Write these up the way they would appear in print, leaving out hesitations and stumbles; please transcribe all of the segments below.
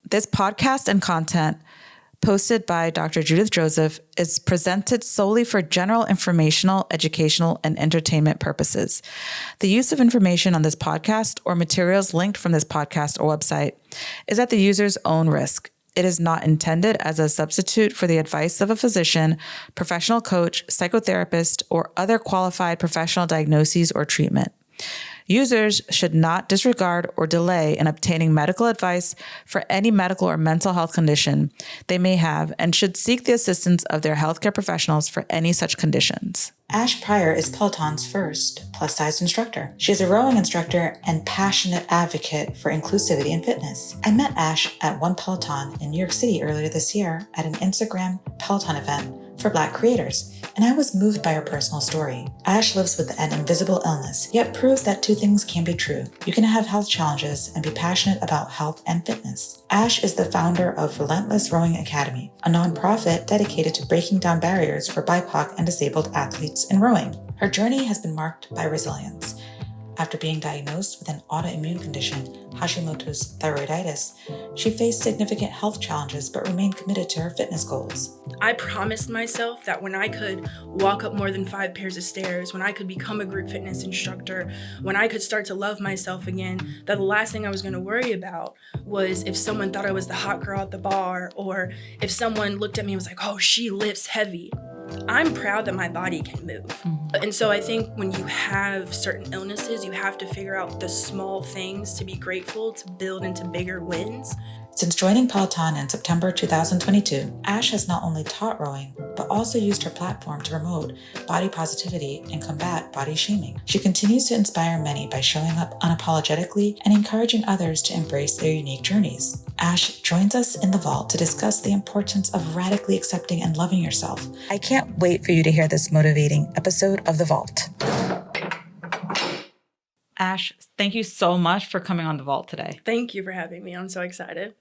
This podcast and content posted by Dr. Judith Joseph is presented solely for general informational, educational, and entertainment purposes. The use of information on this podcast or materials linked from this podcast or website is at the user's own risk. It is not intended as a substitute for the advice of a physician, professional coach, psychotherapist, or other qualified professional diagnoses or treatment. Users should not disregard or delay in obtaining medical advice for any medical or mental health condition they may have and should seek the assistance of their healthcare professionals for any such conditions. Ash Pryor is Peloton's first plus-size instructor. She is a rowing instructor and passionate advocate for inclusivity in fitness. I met Ash at One Peloton in New York City earlier this year at an Instagram Peloton event for Black creators, and I was moved by her personal story. Ash lives with an invisible illness, yet proves that two things can be true. You can have health challenges and be passionate about health and fitness. Ash is the founder of Relentless Rowing Academy, a nonprofit dedicated to breaking down barriers for BIPOC and disabled athletes in rowing. Her journey has been marked by resilience. After being diagnosed with an autoimmune condition, Hashimoto's thyroiditis, she faced significant health challenges but remained committed to her fitness goals. I promised myself that when I could walk up more than 5 pairs of stairs, when I could become a group fitness instructor, when I could start to love myself again, that the last thing I was going to worry about was if someone thought I was the hot girl at the bar, or if someone looked at me and was like, oh, she lifts heavy. I'm proud that my body can move. And so I think when you have certain illnesses, you have to figure out the small things to be grateful to build into bigger wins. Since joining Peloton in September 2022, Ash has not only taught rowing, but also used her platform to promote body positivity and combat body shaming. She continues to inspire many by showing up unapologetically and encouraging others to embrace their unique journeys. Ash joins us in the vault to discuss the importance of radically accepting and loving yourself. I can't wait for you to hear this motivating episode of The Vault. Ash, thank you so much for coming on The Vault today. Thank you for having me. I'm so excited.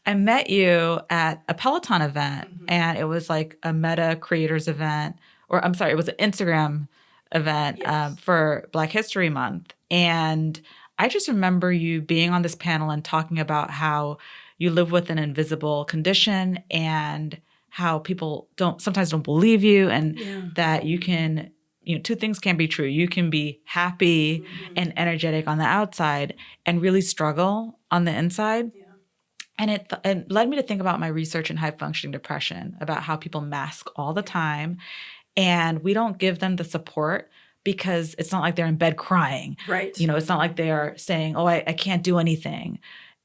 I met you at a Peloton event, and it was like a Meta creators event, or I'm sorry, it was an Instagram event for Black History Month. And I just remember you being on this panel and talking about how you live with an invisible condition and how people sometimes don't believe you, and that you can, two things can be true. You can be happy and energetic on the outside and really struggle on the inside. And it led me to think about my research in high-functioning depression, about how people mask all the time, and we don't give them the support because it's not like they're in bed crying. Right. It's not like they're saying, oh, I can't do anything.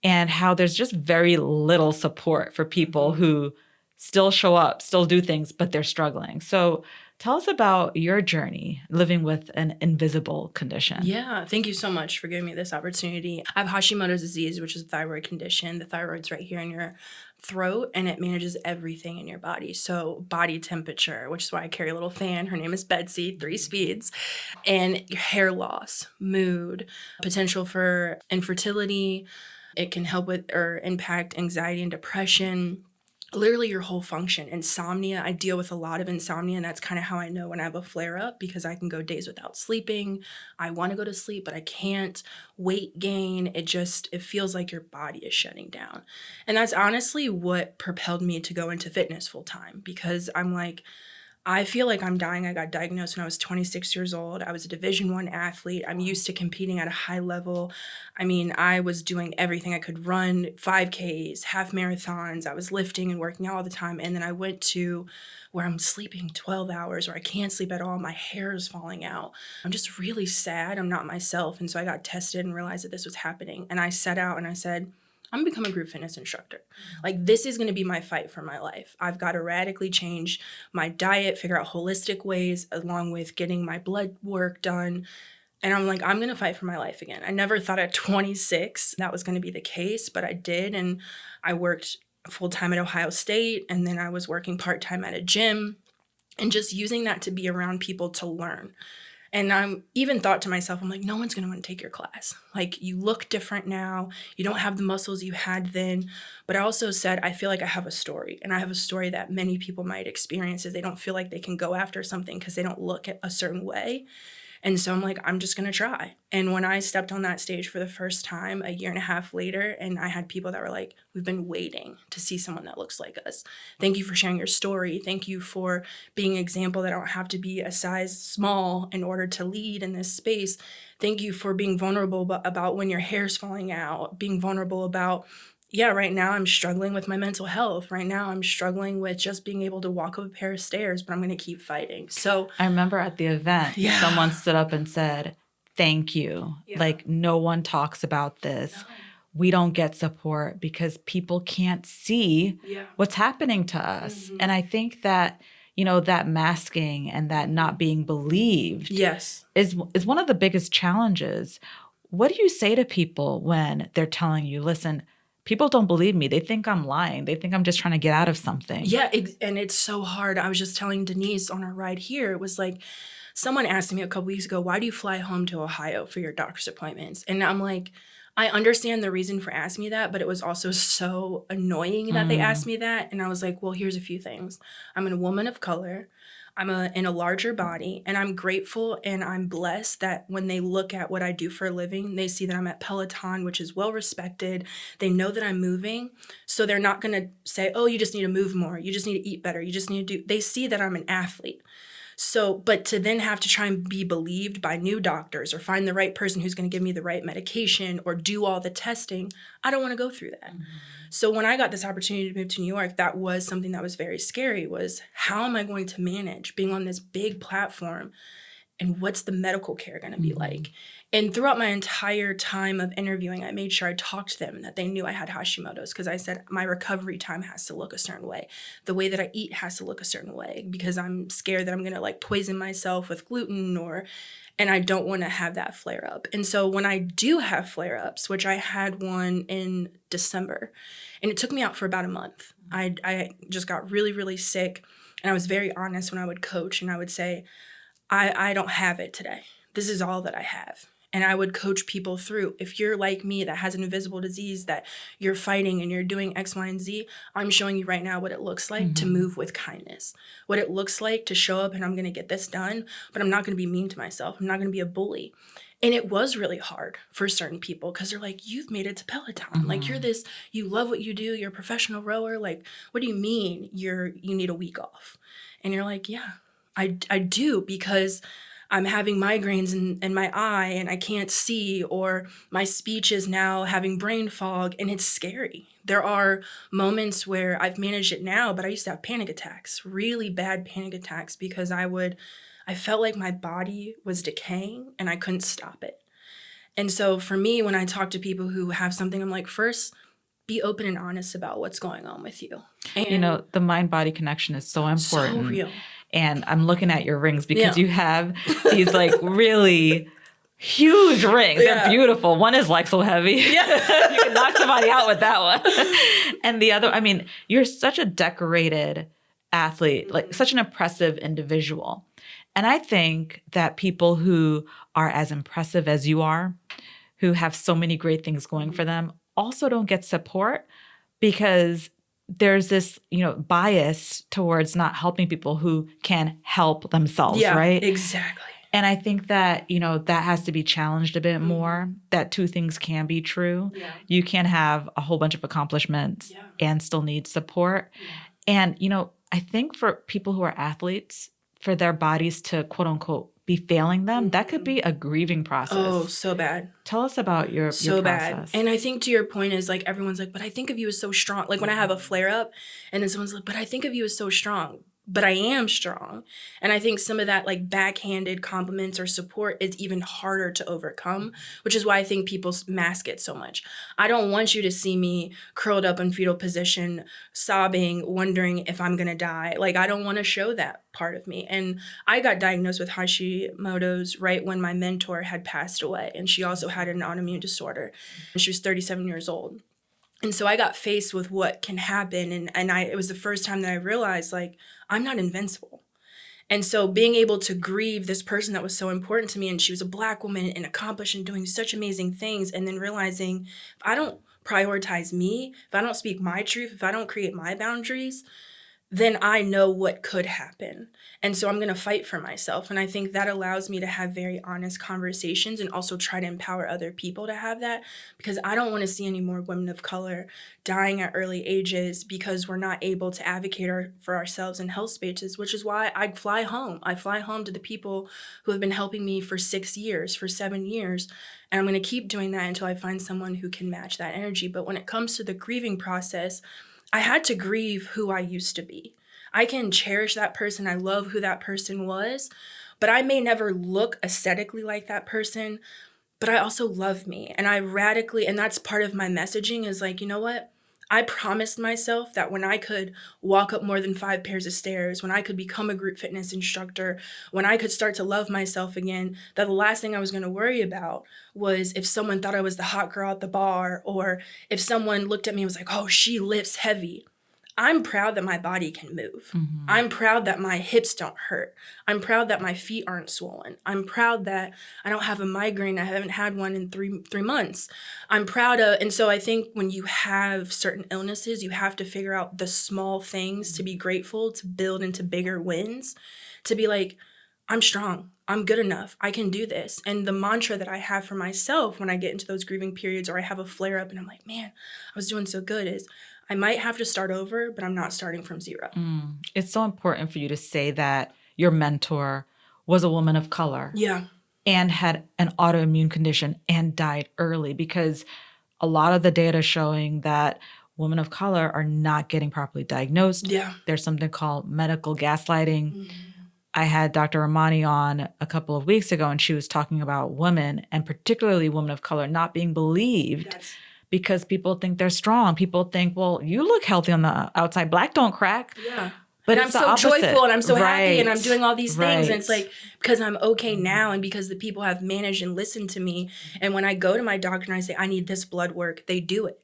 And how there's just very little support for people who still show up, still do things, but they're struggling. So tell us about your journey living with an invisible condition. Yeah, thank you so much for giving me this opportunity. I have Hashimoto's disease, which is a thyroid condition. The thyroid's right here in your throat, and it manages everything in your body. So body temperature, which is why I carry a little fan. Her name is Betsy, 3 speeds. And your hair loss, mood, potential for infertility. It can help with or impact anxiety and depression. Literally your whole function. Insomnia, I deal with a lot of insomnia, and that's kind of how I know when I have a flare-up, because I can go days without sleeping. I want to go to sleep, but I can't. Weight gain, it feels like your body is shutting down. And that's honestly what propelled me to go into fitness full-time, because I'm like, I feel like I'm dying. I got diagnosed when I was 26 years old. I was a Division I athlete. I'm used to competing at a high level. I mean, I was doing everything. I could run 5Ks, half marathons. I was lifting and working out all the time. And then I went to where I'm sleeping 12 hours, or I can't sleep at all. My hair is falling out. I'm just really sad. I'm not myself. And so I got tested and realized that this was happening. And I set out and I said, I'm going to become a group fitness instructor. Like, this is going to be my fight for my life. I've got to radically change my diet, figure out holistic ways, along with getting my blood work done. And I'm like, I'm going to fight for my life again. I never thought at 26 that was going to be the case, but I did. And I worked full-time at Ohio State, and then I was working part-time at a gym, and just using that to be around people to learn. And I'm even thought to myself, I'm like, no one's going to want to take your class. Like, you look different now. You don't have the muscles you had then. But I also said, I feel like I have a story. And I have a story that many people might experience, is they don't feel like they can go after something because they don't look at a certain way. And so I'm like, I'm just going to try. And when I stepped on that stage for the first time a year and a half later, and I had people that were like, we've been waiting to see someone that looks like us. Thank you for sharing your story. Thank you for being an example that I don't have to be a size small in order to lead in this space. Thank you for being vulnerable about when your hair's falling out, being vulnerable about, yeah, right now I'm struggling with my mental health. Right now I'm struggling with just being able to walk up a pair of stairs, but I'm going to keep fighting. So I remember at the event, Yeah. someone stood up and said, thank you. Yeah. Like, no one talks about this. No. We don't get support because people can't see Yeah. what's happening to us. And I think that, that masking and that not being believed Yes. is one of the biggest challenges. What do you say to people when they're telling you, listen, people don't believe me. They think I'm lying. They think I'm just trying to get out of something. Yeah, and it's so hard. I was just telling Denise on our ride here, it was like, someone asked me a couple weeks ago, why do you fly home to Ohio for your doctor's appointments? And I'm like, I understand the reason for asking me that, but it was also so annoying that they asked me that. And I was like, well, here's a few things. I'm a woman of color. I'm in a larger body, and I'm grateful and I'm blessed that when they look at what I do for a living, they see that I'm at Peloton, which is well respected. They know that I'm moving. So they're not going to say, oh, you just need to move more. You just need to eat better. You just need to they see that I'm an athlete. So, but to then have to try and be believed by new doctors or find the right person who's going to give me the right medication or do all the testing, I don't want to go through that. So when I got this opportunity to move to New York, that was something that was very scary, was how am I going to manage being on this big platform, and what's the medical care going to be like? And throughout my entire time of interviewing, I made sure I talked to them that they knew I had Hashimoto's, because I said my recovery time has to look a certain way. The way that I eat has to look a certain way, because I'm scared that I'm going to like poison myself with gluten and I don't want to have that flare up. And so when I do have flare ups, which I had one in December, and it took me out for about a month. I just got really, really sick. And I was very honest when I would coach, and I would say, I don't have it today. This is all that I have. And I would coach people through, if you're like me that has an invisible disease that you're fighting and you're doing X, Y, and Z, I'm showing you right now what it looks like to move with kindness, what it looks like to show up and I'm going to get this done, but I'm not going to be mean to myself. I'm not going to be a bully. And it was really hard for certain people because they're like, you've made it to Peloton. Like, you're this, you love what you do. You're a professional rower. Like, what do you mean you need a week off? And you're like, yeah, I do, because I'm having migraines in my eye and I can't see, or my speech is now having brain fog, and it's scary. There are moments where I've managed it now, but I used to have panic attacks, really bad panic attacks, because I felt like my body was decaying and I couldn't stop it. And so for me, when I talk to people who have something, I'm like, first, be open and honest about what's going on with you. And the mind-body connection is so important. so real. And I'm looking at your rings because you have these like really huge rings. They're beautiful. One is like so heavy. Yeah. You can knock somebody out with that one. And the other, I mean, you're such a decorated athlete, like such an impressive individual. And I think that people who are as impressive as you are, who have so many great things going for them, also don't get support, because there's this, bias towards not helping people who can help themselves, right? Exactly. And I think that, that has to be challenged a bit more, that two things can be true. Yeah. You can have a whole bunch of accomplishments and still need support. Yeah. And, I think for people who are athletes, for their bodies to quote unquote be failing them, that could be a grieving process. Oh, so bad. Tell us about your process. Bad. And I think to your point is like, everyone's like, but I think of you as so strong. Like when I have a flare up and then someone's like, but I think of you as so strong. But I am strong. And I think some of that like backhanded compliments or support is even harder to overcome, which is why I think people mask it so much. I don't want you to see me curled up in fetal position, sobbing, wondering if I'm going to die. Like, I don't want to show that part of me. And I got diagnosed with Hashimoto's right when my mentor had passed away. And she also had an autoimmune disorder. And she was 37 years old. And so I got faced with what can happen. And it was the first time that I realized, like, I'm not invincible. And so being able to grieve this person that was so important to me, and she was a Black woman and accomplished and doing such amazing things, and then realizing if I don't prioritize me, if I don't speak my truth, if I don't create my boundaries, then I know what could happen. And so I'm going to fight for myself. And I think that allows me to have very honest conversations and also try to empower other people to have that, because I don't want to see any more women of color dying at early ages because we're not able to advocate for ourselves in health spaces, which is why I fly home. I fly home to the people who have been helping me for 6 years, for 7 years. And I'm going to keep doing that until I find someone who can match that energy. But when it comes to the grieving process, I had to grieve who I used to be. I can cherish that person. I love who that person was, but I may never look aesthetically like that person, but I also love me. And and that's part of my messaging is like, you know what? I promised myself that when I could walk up more than 5 pairs of stairs, when I could become a group fitness instructor, when I could start to love myself again, that the last thing I was going to worry about was if someone thought I was the hot girl at the bar, or if someone looked at me and was like, oh, she lifts heavy. I'm proud that my body can move. I'm proud that my hips don't hurt. I'm proud that my feet aren't swollen. I'm proud that I don't have a migraine. I haven't had one in three months. And so I think when you have certain illnesses, you have to figure out the small things to be grateful, to build into bigger wins, to be like, I'm strong. I'm good enough. I can do this. And the mantra that I have for myself when I get into those grieving periods, or I have a flare up and I'm like, man, I was doing so good, is I might have to start over, but I'm not starting from zero. It's so important for you to say that your mentor was a woman of color. Yeah. And had an autoimmune condition and died early, because a lot of the data showing that women of color are not getting properly diagnosed. Yeah. There's something called medical gaslighting. I had Dr. Ramani on a couple of weeks ago, and she was talking about women, and particularly women of color, not being believed. Yes. Because people think they're strong. People think, well, you look healthy on the outside. Black don't crack. Yeah. But and it's I'm so opposite. joyful and I'm so happy and I'm Right. doing all these things. Right. And it's like, because I'm okay now and because the people have managed and listened to me. And when I go to my doctor and I say, I need this blood work, they do it.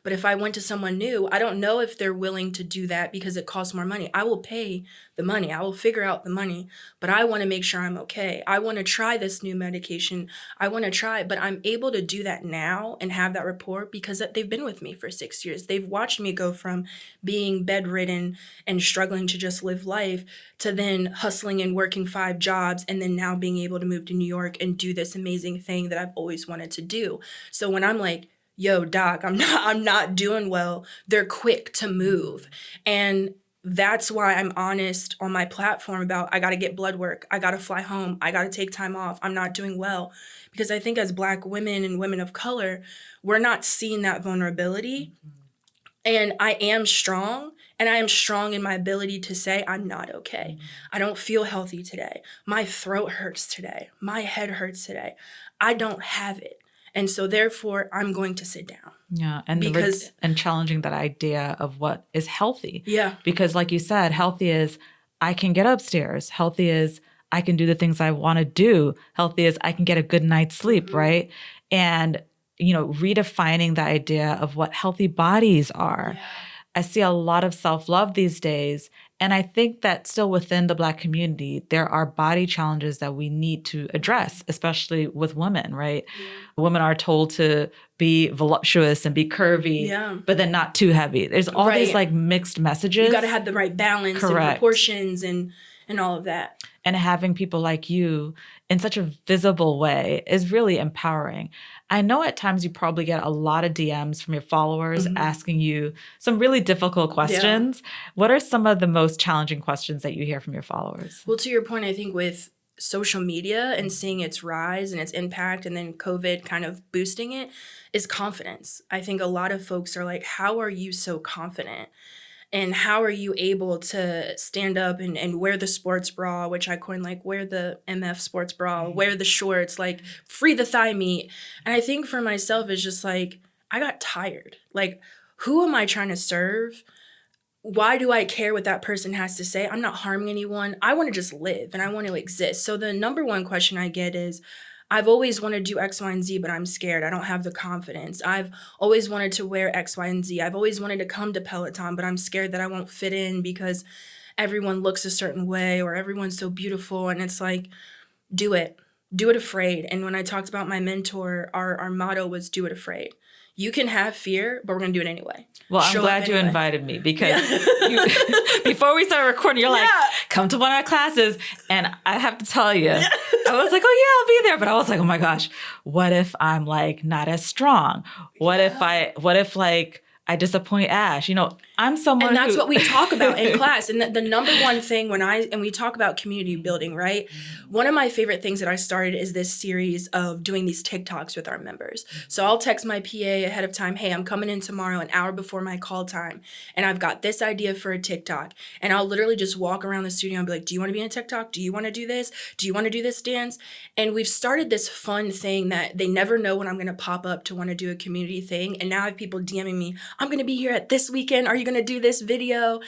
But if I went to someone new, I don't know if they're willing to do that because it costs more money. I will pay the money. I will figure out the money, but I want to make sure I'm okay. I want to try this new medication. I want to try it, but I'm able to do that now and have that rapport because they've been with me for 6 years. They've watched me go from being bedridden and struggling to just live life to then hustling and working 5 jobs and then now being able to move to New York and do this amazing thing that I've always wanted to do. So when I'm like, yo, doc, I'm not doing well, they're quick to move. And that's why I'm honest on my platform about I got to get blood work. I got to fly home. I got to take time off. I'm not doing well. Because I think as Black women and women of color, we're not seeing that vulnerability. And I am strong, and I am strong in my ability to say I'm not okay. I don't feel healthy today. My throat hurts today. My head hurts today. I don't have it. And so therefore, I'm going to sit down. Yeah. And and challenging that idea of what is healthy. Yeah. Because like you said, healthy is I can get upstairs. Healthy is I can do the things I want to do. Healthy is I can get a good night's sleep, right? And, redefining the idea of what healthy bodies are. Yeah. I see a lot of self-love these days. And I think that still within the Black community, there are body challenges that we need to address, especially with women, right? Yeah. Women are told to be voluptuous and be curvy, but then not too heavy. There's all these like mixed messages. You got to have the right balance and proportions and all of that. And having people like you in such a visible way is really empowering. I know at times you probably get a lot of DMs from your followers asking you some really difficult questions. Yeah. What are some of the most challenging questions that you hear from your followers? Well, to your point, I think with social media and seeing its rise and its impact and then COVID kind of boosting it is confidence. I think a lot of folks are like, how are you so confident? And how are you able to stand up and wear the sports bra, which I coined like wear the MF sports bra, wear the shorts, like free the thigh meat. And I think for myself, it's just like, I got tired. Like, who am I trying to serve? Why do I care what that person has to say? I'm not harming anyone. I want to just live and I want to exist. So the number one question I get is, I've always wanted to do X, Y, and Z, but I'm scared. I don't have the confidence. I've always wanted to wear X, Y, and Z. I've always wanted to come to Peloton, but I'm scared that I won't fit in because everyone looks a certain way or everyone's so beautiful. And it's like, do it. Do it afraid. And when I talked about my mentor, our motto was do it afraid. You can have fear, but we're going to do it anyway. Well, I'm glad you invited me because before we started recording, you're like, come to one of our classes. And I have to tell you, I was like, oh, yeah, I'll be there. But I was like, oh, my gosh, what if I'm like not as strong? What if like I disappoint Ash? You know, I'm someone And that's what we talk about in class. And the number one thing and we talk about community building, right? One of my favorite things that I started is this series of doing these TikToks with our members. So I'll text my PA ahead of time, hey, I'm coming in tomorrow an hour before my call time. And I've got this idea for a TikTok. And I'll literally just walk around the studio and be like, do you want to be in a TikTok? Do you want to do this? Do you want to do this dance? And we've started this fun thing that they never know when I'm going to pop up to want to do a community thing. And now I have people DMing me, I'm going to be here at this weekend. Are you going to do this video?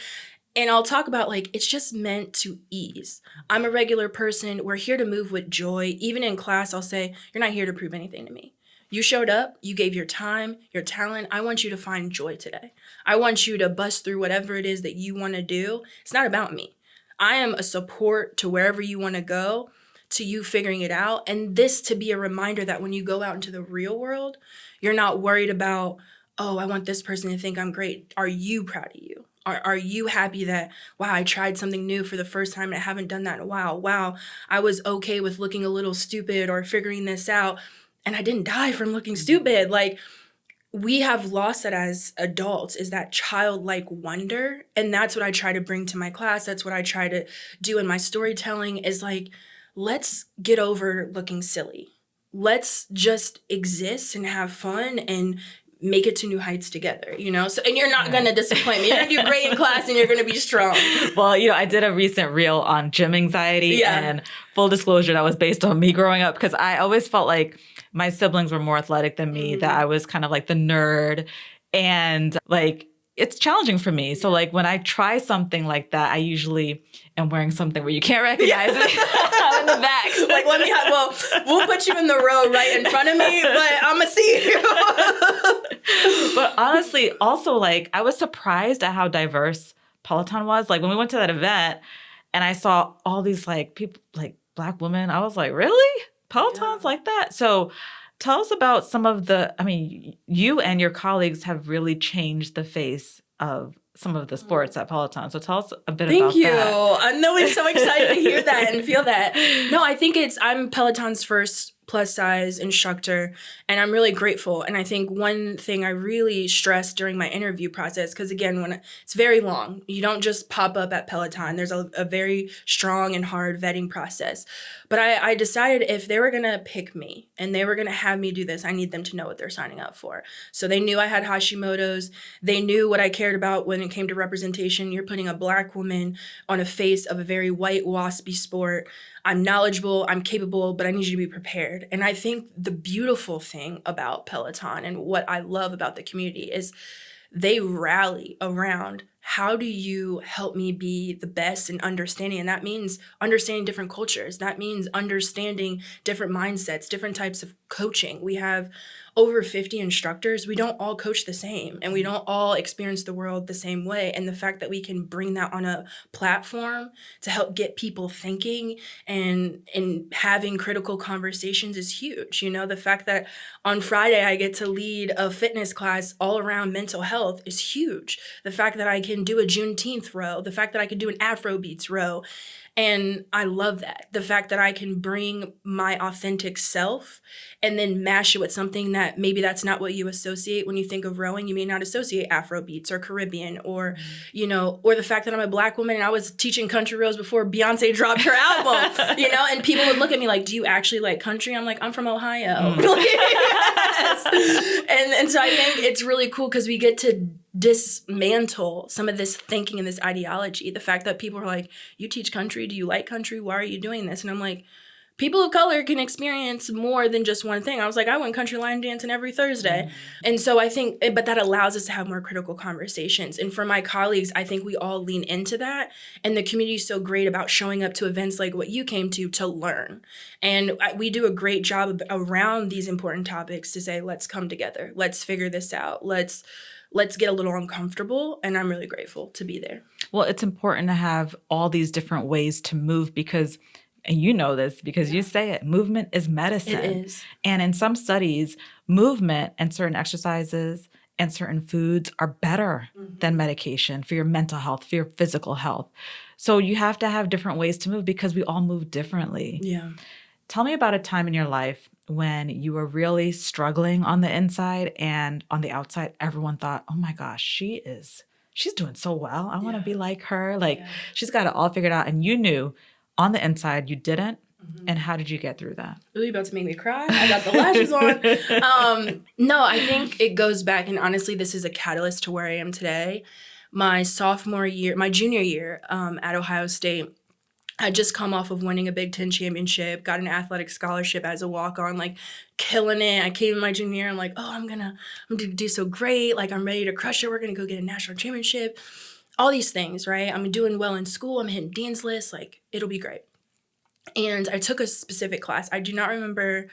And I'll talk about like, it's just meant to ease. I'm a regular person. We're here to move with joy. Even in class, I'll say, you're not here to prove anything to me. You showed up, you gave your time, your talent. I want you to find joy today. I want you to bust through whatever it is that you want to do. It's not about me. I am a support to wherever you want to go, to you figuring it out. And this to be a reminder that when you go out into the real world, you're not worried about, oh, I want this person to think I'm great. Are you proud of you? Are you happy that, wow, I tried something new for the first time and I haven't done that in a while? Wow, I was okay with looking a little stupid or figuring this out and I didn't die from looking stupid. Like, we have lost that as adults, is that childlike wonder. And that's what I try to bring to my class. That's what I try to do in my storytelling, is like, let's get over looking silly. Let's just exist and have fun and make it to new heights together, you know? So, and you're not going to disappoint me. You're going to do great in class and you're going to be strong. Well, you know, I did a recent reel on gym anxiety, and full disclosure, that was based on me growing up, because I always felt like my siblings were more athletic than me, that I was kind of like the nerd, and like, it's challenging for me. So like when I try something like that, I usually am wearing something where you can't recognize me. I'm in the back. Like, we'll put you in the row right in front of me, but I'm going to see you. But honestly, also like I was surprised at how diverse Peloton was. Like when we went to that event and I saw all these like people, like Black women, I was like, really? Peloton's like that? So tell us about some of you and your colleagues have really changed the face of some of the sports at Peloton. So tell us a bit about that. Thank you. I'm always so excited to hear that and feel that. No, I think I'm Peloton's first plus size instructor, and I'm really grateful. And I think one thing I really stressed during my interview process, because again, it's very long, you don't just pop up at Peloton. There's a very strong and hard vetting process. But I decided if they were going to pick me and they were going to have me do this, I need them to know what they're signing up for. So they knew I had Hashimoto's. They knew what I cared about when it came to representation. You're putting a Black woman on a face of a very white, waspy sport. I'm knowledgeable, I'm capable, but I need you to be prepared. And I think the beautiful thing about Peloton and what I love about the community is they rally around, how do you help me be the best in understanding? And that means understanding different cultures. That means understanding different mindsets, different types of coaching. We have over 50 instructors. We don't all coach the same, and we don't all experience the world the same way. And the fact that we can bring that on a platform to help get people thinking and having critical conversations is huge. You know, the fact that on Friday I get to lead a fitness class all around mental health is huge. The fact that I can do a Juneteenth row, the fact that I can do an Afrobeats row. And I love that. The fact that I can bring my authentic self and then mash it with something that maybe that's not what you associate when you think of rowing. You may not associate Afrobeats or Caribbean or, you know, or the fact that I'm a Black woman and I was teaching country rows before Beyonce dropped her album, you know, and people would look at me like, do you actually like country? I'm like, I'm from Ohio. Yes. And so I think it's really cool because we get to dismantle some of this thinking and this ideology. The fact that people are like, you teach country, do you like country? Why are you doing this? And I'm like, people of color can experience more than just one thing. I was like, I went country line dancing every Thursday. And so I think, but that allows us to have more critical conversations. And for my colleagues, I think we all lean into that. And the community is so great about showing up to events like what you came to learn. And we do a great job around these important topics to say, let's come together. Let's figure this out. Let's get a little uncomfortable, and I'm really grateful to be there. Well, it's important to have all these different ways to move because, and you know this because you say it, movement is medicine. It is. And in some studies, movement and certain exercises and certain foods are better than medication for your mental health, for your physical health. So you have to have different ways to move because we all move differently. Yeah. Tell me about a time in your life when you were really struggling on the inside and on the outside, everyone thought, oh my gosh, she's doing so well. I want to be like her. Like she's got it all figured out. And you knew on the inside you didn't. And how did you get through that? Ooh, you're about to make me cry. I got the lashes on. No, I think it goes back, and honestly, this is a catalyst to where I am today. My junior year at Ohio State, I just come off of winning a Big Ten championship, got an athletic scholarship as a walk-on, like killing it. I came in my junior year, I'm like, oh, I'm gonna do so great. Like I'm ready to crush it. We're gonna go get a national championship. All these things, right? I'm doing well in school. I'm hitting Dean's List. Like it'll be great. And I took a specific class. I do not remember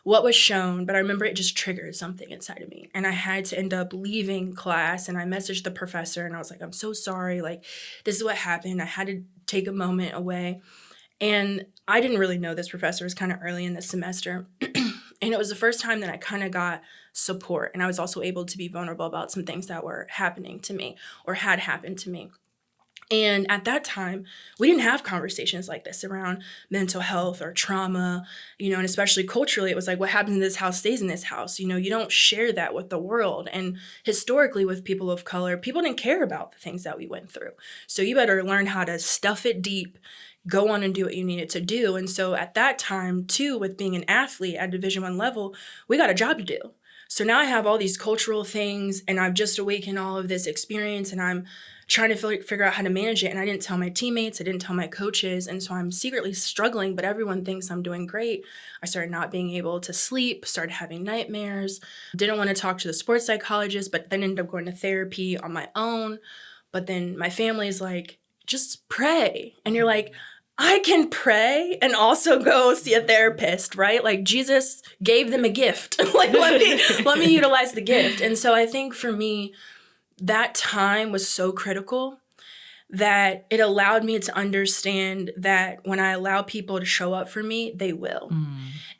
what was shown, but I remember it just triggered something inside of me. And I had to end up leaving class, and I messaged the professor and I was like, I'm so sorry. Like, this is what happened. I had to take a moment away. And I didn't really know this professor. It was kind of early in the semester. And it was the first time that I kind of got support. And I was also able to be vulnerable about some things that were happening to me or had happened to me. And at that time, we didn't have conversations like this around mental health or trauma, and especially culturally, it was like, what happens in this house stays in this house. You don't share that with the world. And historically with people of color, people didn't care about the things that we went through. So you better learn how to stuff it deep, go on and do what you needed to do. And so at that time, too, with being an athlete at Division I level, we got a job to do. So now I have all these cultural things, and I've just awakened all of this experience, and I'm trying to figure out how to manage it. And I didn't tell my teammates, I didn't tell my coaches. And so I'm secretly struggling, but everyone thinks I'm doing great. I started not being able to sleep, started having nightmares, didn't want to talk to the sports psychologist, but then ended up going to therapy on my own. But then my family is like, just pray. And you're like, I can pray and also go see a therapist, right? Like Jesus gave them a gift. Like, let me utilize the gift. And so I think for me, that time was so critical that it allowed me to understand that when I allow people to show up for me, they will.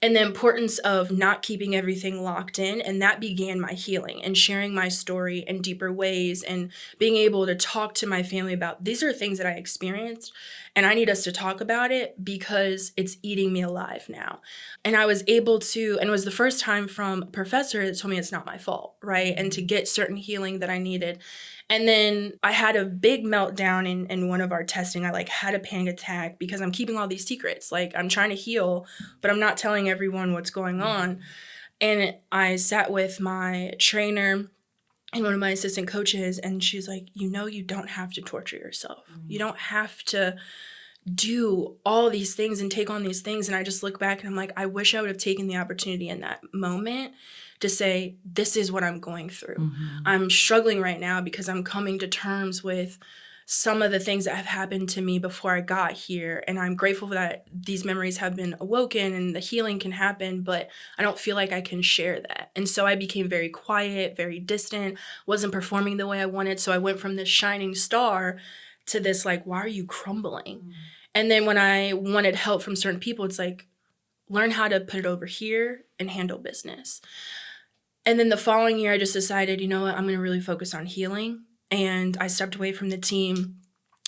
And the importance of not keeping everything locked in. And that began my healing and sharing my story in deeper ways and being able to talk to my family about these are things that I experienced. And I need us to talk about it because it's eating me alive now. And I was able to, and it was the first time from a professor that told me it's not my fault, right? And to get certain healing that I needed. And then I had a big meltdown in one of our testing. I had a panic attack because I'm keeping all these secrets. Like I'm trying to heal, but I'm not telling everyone what's going on. And I sat with my trainer and one of my assistant coaches, and she's like, you don't have to torture yourself. You don't have to do all these things and take on these things. And I just look back and I'm like, I wish I would have taken the opportunity in that moment to say, this is what I'm going through. I'm struggling right now because I'm coming to terms with some of the things that have happened to me before I got here. And I'm grateful that these memories have been awoken and the healing can happen, but I don't feel like I can share that. And so I became very quiet, very distant, wasn't performing the way I wanted. So I went from this shining star to this why are you crumbling? And then when I wanted help from certain people, it's like, learn how to put it over here and handle business. And then the following year, I just decided, you know what, I'm going to really focus on healing. And I stepped away from the team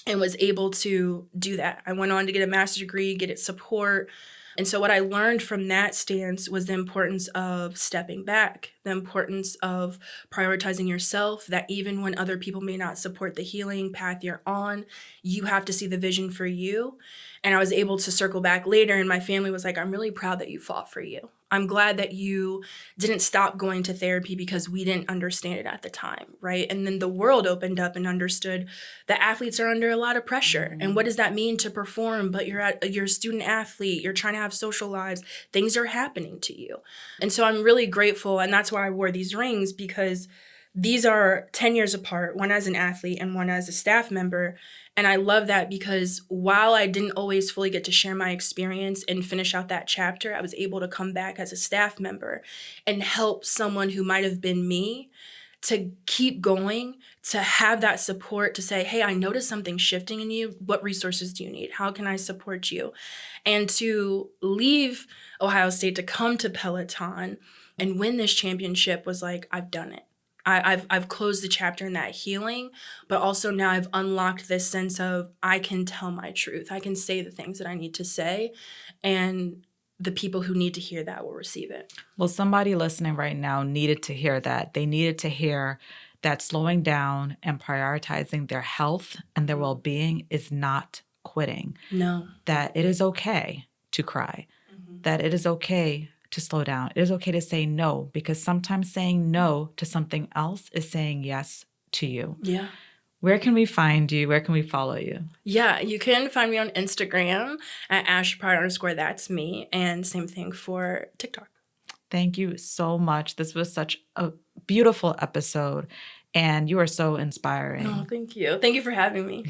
and was able to do that. I went on to get a master's degree, get it support. And so what I learned from that stance was the importance of stepping back, the importance of prioritizing yourself, that even when other people may not support the healing path you're on, you have to see the vision for you. And I was able to circle back later, and my family was like, I'm really proud that you fought for you. I'm glad that you didn't stop going to therapy because we didn't understand it at the time, right? And then the world opened up and understood that athletes are under a lot of pressure. And what does that mean to perform? But you're a student athlete, you're trying to have social lives, things are happening to you. And so I'm really grateful, and that's why I wore these rings, because these are 10 years apart, one as an athlete and one as a staff member. And I love that because while I didn't always fully get to share my experience and finish out that chapter, I was able to come back as a staff member and help someone who might have been me to keep going, to have that support, to say, hey, I noticed something shifting in you. What resources do you need? How can I support you? And to leave Ohio State to come to Peloton and win this championship was like, I've done it. I've closed the chapter in that healing, but also now I've unlocked this sense of I can tell my truth. I can say the things that I need to say, and the people who need to hear that will receive it. Well, somebody listening right now needed to hear that. They needed to hear that slowing down and prioritizing their health and their well-being is not quitting. No. That it is okay to cry, that it is okay to slow down. It is okay to say no, because sometimes saying no to something else is saying yes to you. Yeah. Where can we find you? Where can we follow you? Yeah, you can find me on Instagram at @Pryor_, that's me. And same thing for TikTok. Thank you so much. This was such a beautiful episode, and you are so inspiring. Oh, thank you. Thank you for having me.